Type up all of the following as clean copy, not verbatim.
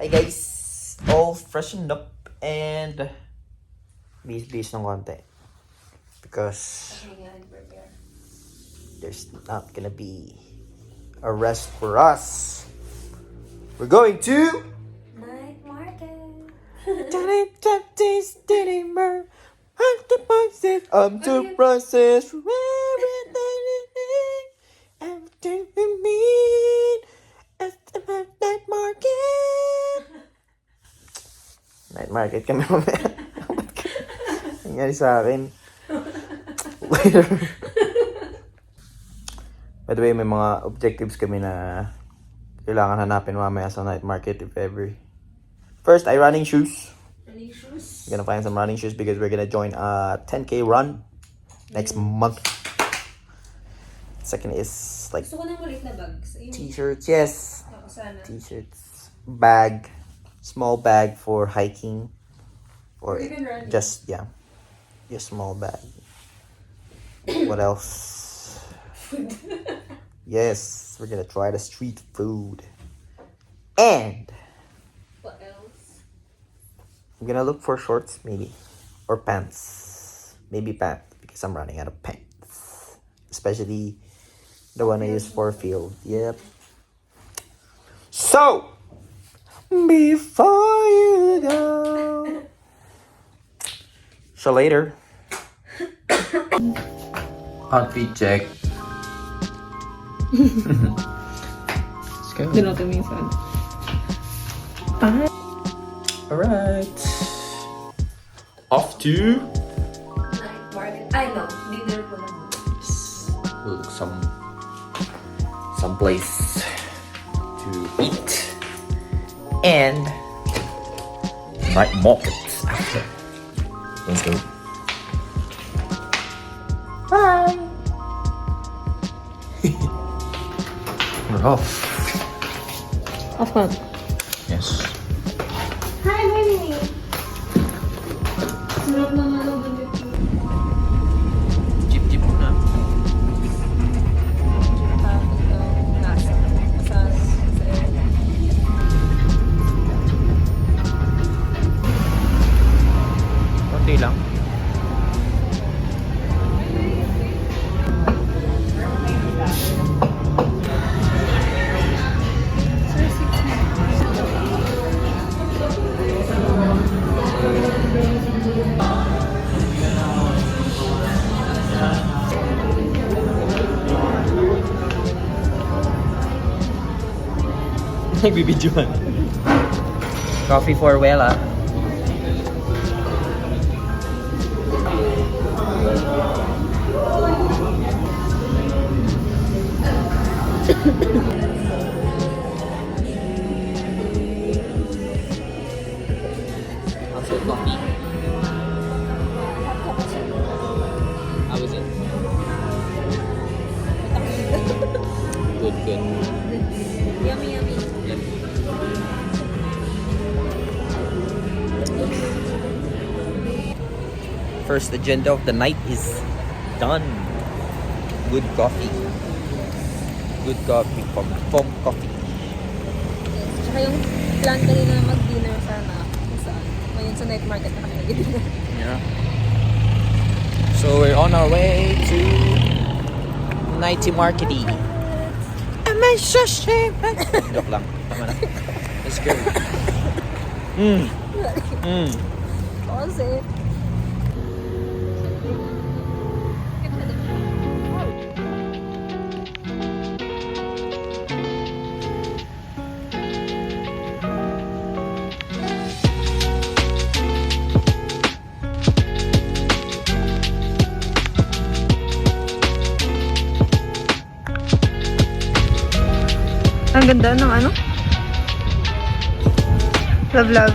Hi guys! All freshened up and bis ng konti. Because there's not gonna be a rest for us. We're going to Night market. I'm to process everything we mean at the night market. Night market kami mamaya. Nangyari sa akin. Later. By the way, may mga objectives kami na kailangan hanapin mamaya sa night market if ever. First, running shoes. Running shoes. We're gonna find some running shoes because we're gonna join a 10K run next month. Second is like Gusto ko ng maliit na bags. t-shirts. Yes. Ako sana. T-shirts. Bag. Small bag for hiking. Or even running. just small bag. What else? Food. Yes, we're gonna try the street food. And What else? I'm gonna look for shorts maybe. Or pants. Maybe pants because I'm running out of pants. Especially the one I use for field. Yep. So before you go. So later. Outfit check. Let's go. Doon natin minsan. Alright. Off to Night market. Ay, no. Dinner ko naman. look some place to eat and night market after. Let's go. Bye. We're off. Of course. Yes. Hi, baby. Sarap na nalabang dito. Jeep na. Konti lang. Nagbibidyoan. Coffee for Wella. Also coffee. How is it? Good. Yummy, yummy. First agenda of the night is done. Good coffee. Good coffee from Foam Coffee. Tsaka yung plan kanina na mag-dinner sana. Kung saan. Ngayon sa night market na kami nag-dinner. Yeah. So we're on our way to Nighty Markety. Am I so stupid? Joke lang. Tama na. Let's go. Kasi. Ang ganda ng ano? Love.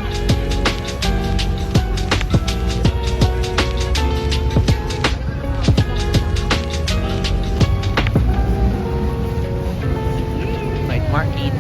Night Market.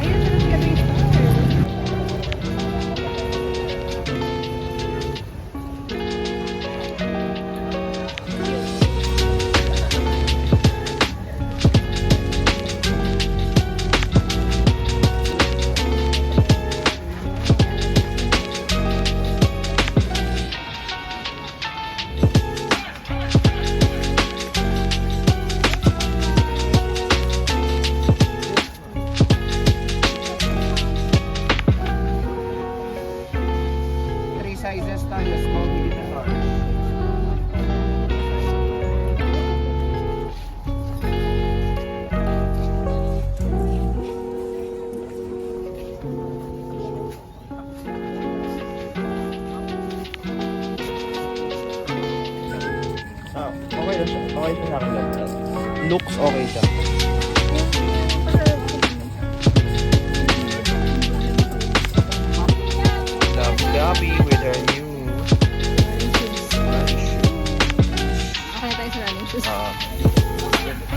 Okay siya sa akin lang. Looks okay siya. Lovey with her new running shoes. Okay tayo sa running shoes.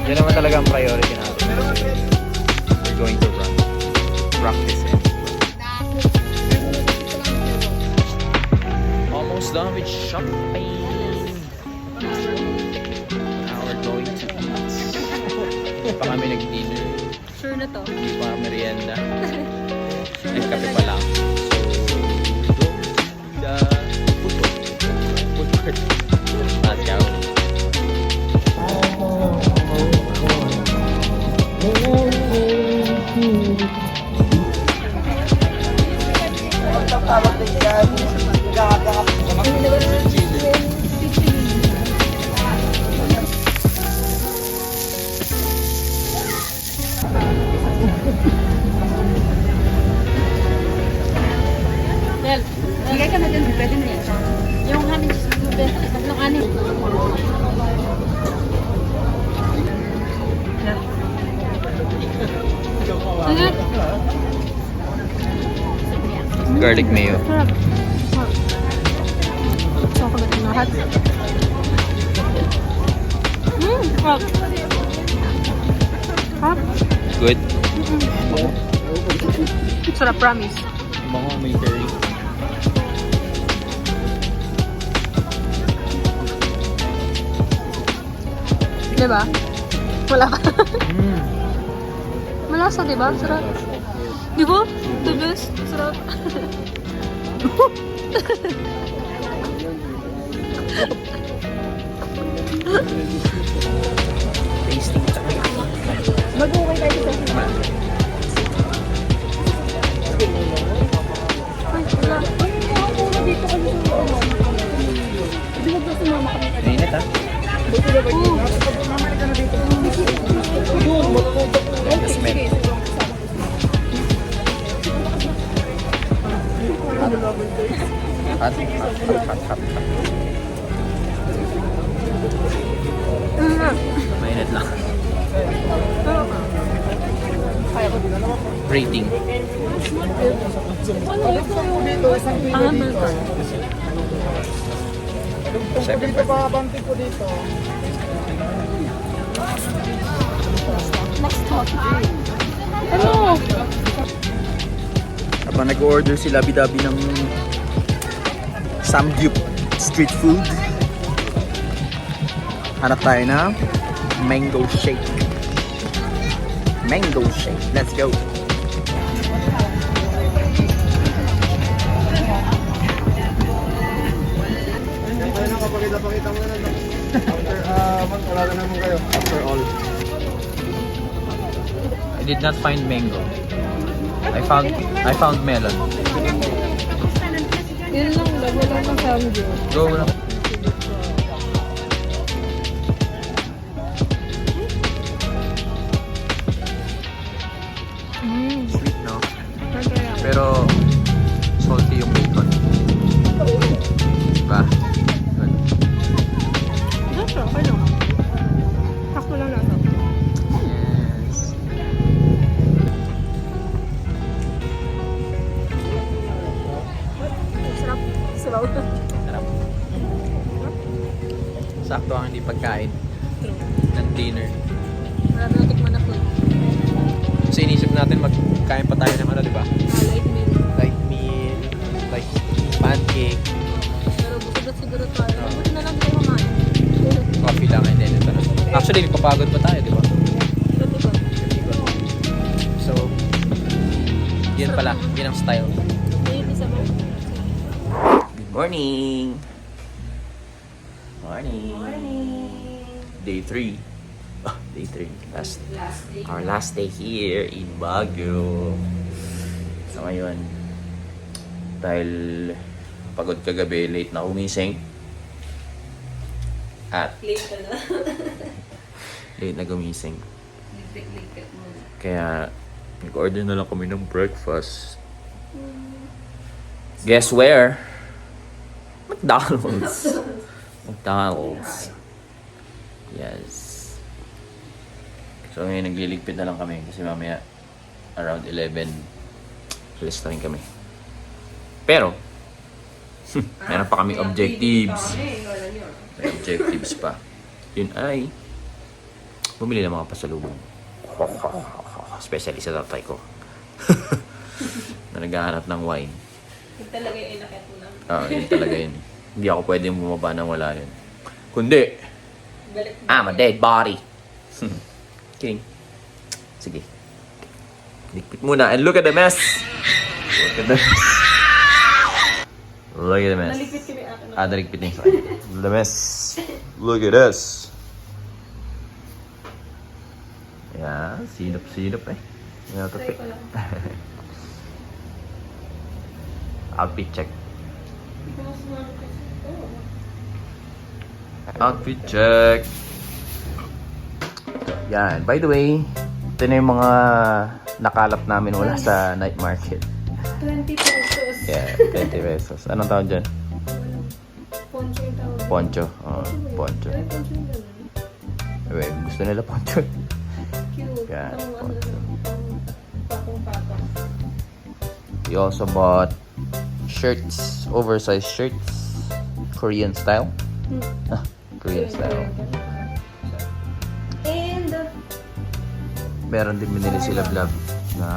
Yan naman talaga ang priority natin. We're going to run. Practice it. Almost done with shopping. Now we're going to eat. Hindi pa kami nag-dinner. Sure na to. Hindi pa merienda. Sure Ay, na kape talaga. pa lang. So, food court. Let's go. Del, bigay ka na dyan. Pwede na yan. Yung honey cheese, tatlong anin. Garlic mayo. Sarap. So, ako natin lahat. Sarap. Sarap. Good. Sarap, promise. Mga may curry. Diba? Wala ka. Mm. Malasa, diba? Sarap. Diba? The best. Sarap. Tasting tayo. Mag-uwi tayo sa Ay, wala. Dito kasi sa Hindi mo ba sumama kami? Mainit ha? The smell. Hot, hot. Mainit lang. Rating. Tama ka. 7. Next talk. Ano? Habang nag-order si Labi-Dabi ng Samgyup street food, hanap tayo na mango shake. Mango shake. Let's go. Pakita mo na lang. After wala na naman kayo. After all, I did not find mango. I found melon. Yun lang, wala lang sa amin. Go lang. Sweet, no? Pero salty yung bacon. Diba? Good. Sure, okay lang. Sakto lang nasa. Yes. Sarap. Sabaw. Sarap. Sakto ang hindi pagkain ng dinner. Marami na tikman na po. Kasi inisip natin magkain pa tayo ng ano, di ba? Light meal. Light meal, like pancake, Pero busog at siguro tayo. Buti na lang tayo kumain. coffee lang, and then ito na. Actually, nagpapagod pa tayo, di ba? Diba? So, yun pala, yun ang style. Ayun, isa mo. Good morning! Morning! Day 3. Oh, day 3. Our last day here in Baguio. So ngayon, dahil pagod kagabi, late na gumising. At Late ka na. late na gumising. Late ka mo. Kaya, nag-order na lang kami ng breakfast. Guess where? McDonald's. McDonald's. Yes. So ngayon nagliligpit na lang kami kasi mamaya around 11 alis na rin kami. Pero meron pa kami objectives. May objectives pa. Yun ay bumili ng mga pasalubong. Especially sa tatay ko. Na naghahanap ng wine. Yun talaga yung inakyat mo namin. Yun talaga yun. Hindi ako pwedeng bumaba nang wala yun. Kundi, Balik I'm a dead body. Kidding. Sige. Dikpit muna and look at the mess. Look at the Look at the mess. Nalipit kami akin. Dalikpit din sa kanya. The mess. Look at this. Yeah, sinop eh. Try ko lang. Outfit check. Hindi ko mas sumama kasi ito. Outfit check. Yan. By the way, ito na yung mga nakalap namin wala sa night market. 20 pesos. Yeah, 20 pesos. Anong tawag dyan? Poncho yung tawag. Poncho. Oh, poncho. Ay, poncho yung gano'n. Well, gusto nila poncho. Cute. Yeah, Ang poncho. patong-patong. We also bought shirts, oversized shirts. Korean style. Korean style. And Meron din binili sila vlog na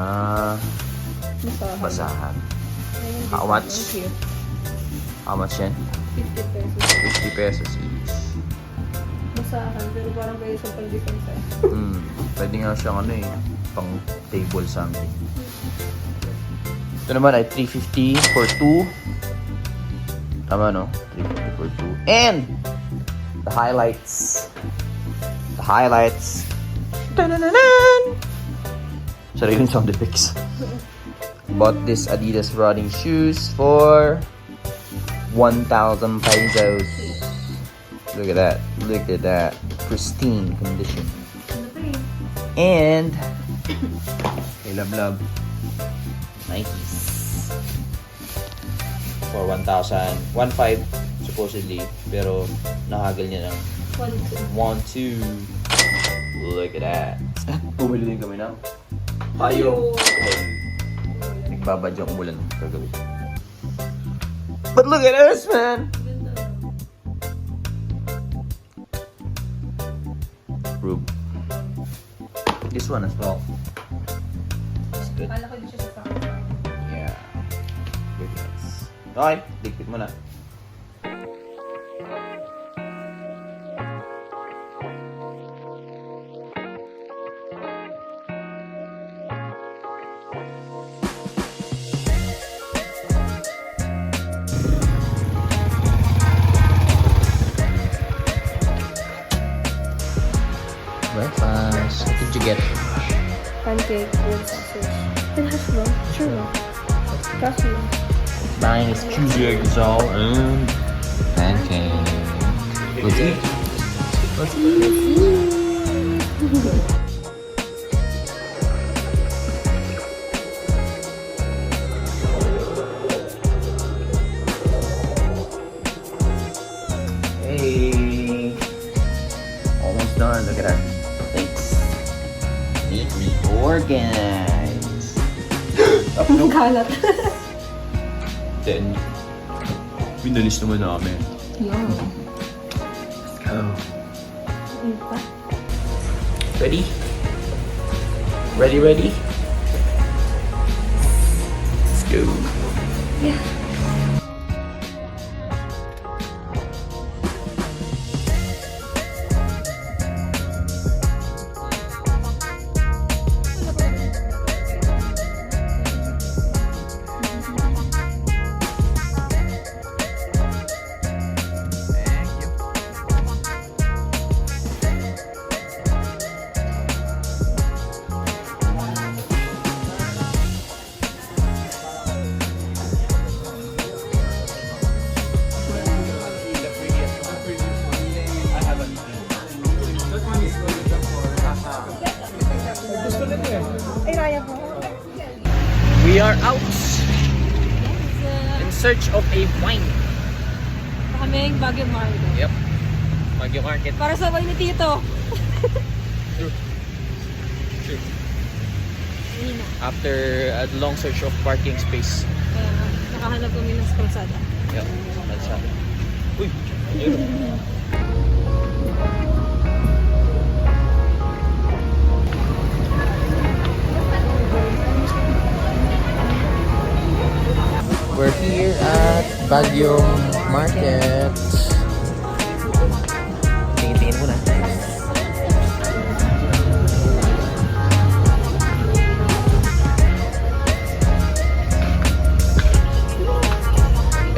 basahan. How much? How much yan? 50 pesos. 50 pesos each. Basahan, pero parang kayo sa pag-defense. Pwede nga siyang ano eh, pang table something. Ito naman ay 350 for 2. Tama no? 350 for 2. And the highlights. The highlights. Tanananan! Sariling sound effects. Bought this Adidas running shoes for 1,000 pesos. Look at that. Look at that. Pristine condition. And hey, love Nikes for 1,000 1,500 supposedly, pero nahagel niya ng 1,200. Look at that. Bumili din kami ng payo. Nagbabadyo ang umulan kagabi. But look at us, man! Rube. This one as well. It's good. Kala ko din siya sa sakit. Yeah. Very nice. Okay, dikpit mo na. Breakfast. What did you get? Pancake with sausage. And hash brown. Sure no. Trust me. Mine is cheesy eggs all and pancake. Let's eat. Let's eat. Hey. Almost done. Look at that. Thanks. Neatly organized. Ang kalat. Then, pinalis naman namin. Yun. Let's go. Ano pa? Ready? Ready? Let's go. Yeah. We are out in search of a wine. Kaming Baguio Margo. Yep. Baguio Market. Para sabay ni Tito. Ayun na. After a long search of parking space. Kaya nakahanap kami ng kalsada. Yeah, kalsada. Uy! Ayun. We're here at Baguio Market. Tingin-tingin muna.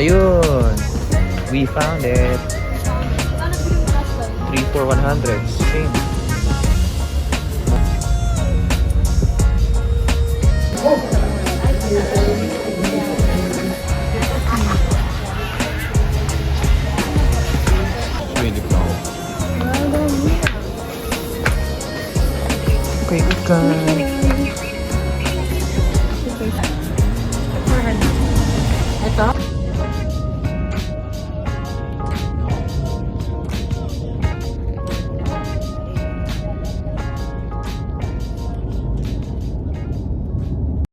Ayun! We found it! 3 for 100. Same. Really cool. Okay, good guy. Ito?